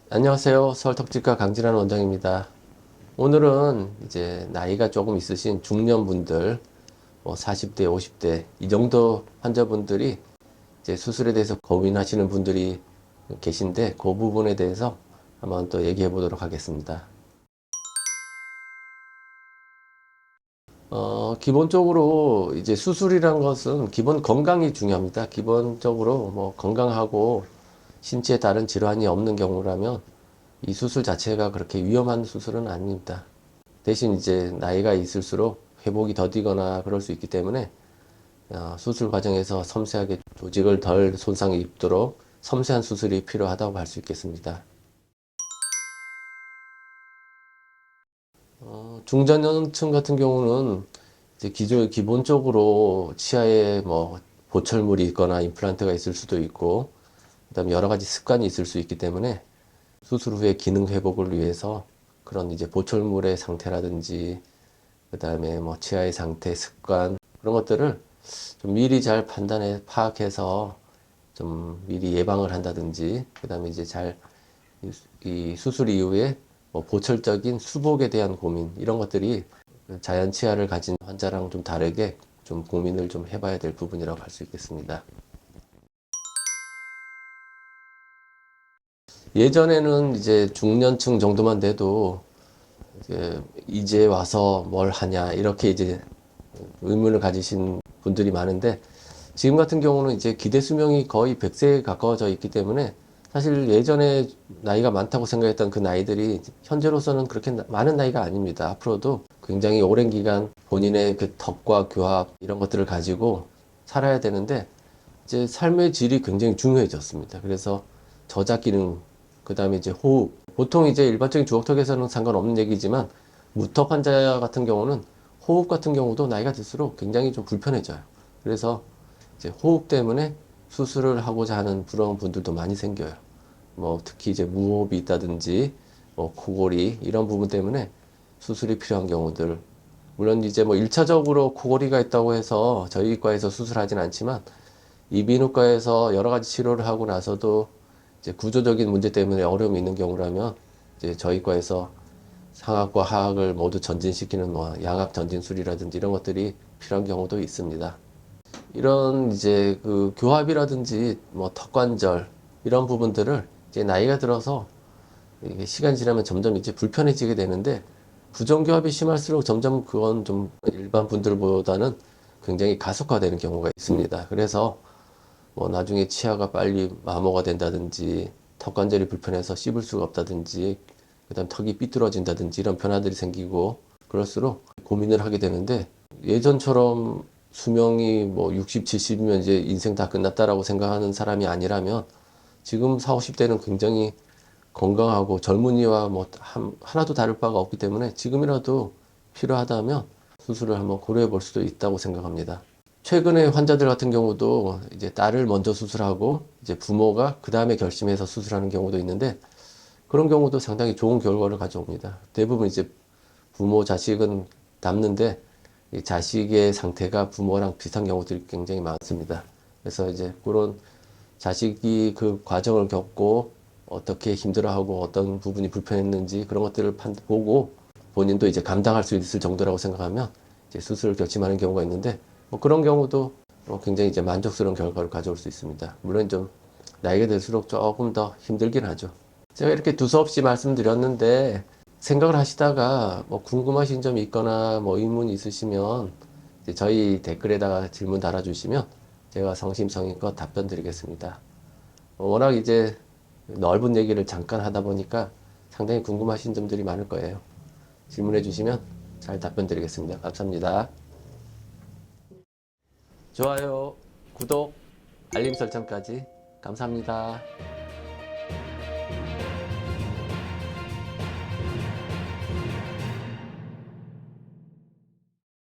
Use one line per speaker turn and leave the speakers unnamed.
안녕하세요. 서울턱지과 강진환 원장입니다. 오늘은 이제 나이가 조금 있으신 중년분들, 40대, 50대 이 정도 환자분들이 이제 수술에 대해서 고민하시는 분들이 계신데 그 부분에 대해서 한번 또 얘기해 보도록 하겠습니다. 기본적으로 이제 수술이란 것은 기본 건강이 중요합니다. 기본적으로 뭐 건강하고 신체에 다른 질환이 없는 경우라면 이 수술 자체가 그렇게 위험한 수술은 아닙니다. 대신 이제 나이가 있을수록 회복이 더디거나 그럴 수 있기 때문에 수술 과정에서 섬세하게 조직을 덜 손상이 입도록 섬세한 수술이 필요하다고 할 수 있겠습니다. 중장년층 같은 경우는 이제 기본적으로 치아에 뭐 보철물이 있거나 임플란트가 있을 수도 있고, 그다음에 여러 가지 습관이 있을 수 있기 때문에 수술 후에 기능 회복을 위해서 그런 이제 보철물의 상태라든지 그다음에 뭐 치아의 상태, 습관 그런 것들을 좀 미리 잘 판단해 파악해서 좀 미리 예방을 한다든지 그다음에 이제 잘 이 수술 이후에 뭐 보철적인 수복에 대한 고민 이런 것들이 자연 치아를 가진 환자랑 좀 다르게 좀 고민을 좀 해봐야 될 부분이라고 할 수 있겠습니다. 예전에는 이제 중년층 정도만 돼도 이제 와서 뭘 하냐 이렇게 이제 의문을 가지신 분들이 많은데 지금 같은 경우는 이제 기대 수명이 거의 100세에 가까워져 있기 때문에 사실 예전에 나이가 많다고 생각했던 그 나이들이 현재로서는 그렇게 많은 나이가 아닙니다. 앞으로도 굉장히 오랜 기간 본인의 그 덕과 교합 이런 것들을 가지고 살아야 되는데 이제 삶의 질이 굉장히 중요해졌습니다. 그래서 저작 기능, 그 다음에 이제 호흡. 보통 이제 일반적인 주걱턱에서는 상관없는 얘기지만 무턱 환자 같은 경우는 호흡 같은 경우도 나이가 들수록 굉장히 좀 불편해져요. 그래서 이제 호흡 때문에 수술을 하고자 하는 그런 분들도 많이 생겨요. 뭐 특히 이제 무호흡이 있다든지 뭐 코골이 이런 부분 때문에 수술이 필요한 경우들. 물론 이제 뭐 1차적으로 코골이가 있다고 해서 저희 과에서 수술하진 않지만 이비인후과에서 여러 가지 치료를 하고 나서도 이제 구조적인 문제 때문에 어려움이 있는 경우라면 이제 저희 과에서 상악과 하악을 모두 전진시키는 뭐 양압 전진술이라든지 이런 것들이 필요한 경우도 있습니다. 이런 이제 그 교합이라든지 뭐 턱관절 이런 부분들을 이제 나이가 들어서 이게 시간이 지나면 점점 이제 불편해지게 되는데 부정교합이 심할수록 점점 그건 좀 일반 분들보다는 굉장히 가속화되는 경우가 있습니다. 그래서 뭐 나중에 치아가 빨리 마모가 된다든지 턱관절이 불편해서 씹을 수가 없다든지 그다음 턱이 삐뚤어진다든지 이런 변화들이 생기고 그럴수록 고민을 하게 되는데 예전처럼 수명이 뭐 60, 70이면 이제 인생 다 끝났다라고 생각하는 사람이 아니라면 지금 40, 50대는 굉장히 건강하고 젊은이와 뭐 하나도 다를 바가 없기 때문에 지금이라도 필요하다면 수술을 한번 고려해 볼 수도 있다고 생각합니다. 최근에 환자들 같은 경우도 이제 딸을 먼저 수술하고 이제 부모가 그 다음에 결심해서 수술하는 경우도 있는데 그런 경우도 상당히 좋은 결과를 가져옵니다. 대부분 이제 부모 자식은 남는데 이 자식의 상태가 부모랑 비슷한 경우들이 굉장히 많습니다. 그래서 이제 그런 자식이 그 과정을 겪고 어떻게 힘들어하고 어떤 부분이 불편했는지 그런 것들을 보고 본인도 이제 감당할 수 있을 정도라고 생각하면 이제 수술을 결심하는 경우가 있는데 뭐 그런 경우도 굉장히 이제 만족스러운 결과를 가져올 수 있습니다. 물론 좀 나이가 들수록 조금 더 힘들긴 하죠. 제가 이렇게 두서없이 말씀드렸는데 생각을 하시다가 뭐 궁금하신 점이 있거나 뭐 의문이 있으시면 이제 저희 댓글에다가 질문 달아주시면 제가 성심성의껏 답변 드리겠습니다. 워낙 이제 넓은 얘기를 잠깐 하다 보니까 상당히 궁금하신 점들이 많을 거예요. 질문해 주시면 잘 답변 드리겠습니다. 감사합니다. 좋아요, 구독, 알림 설정까지 감사합니다.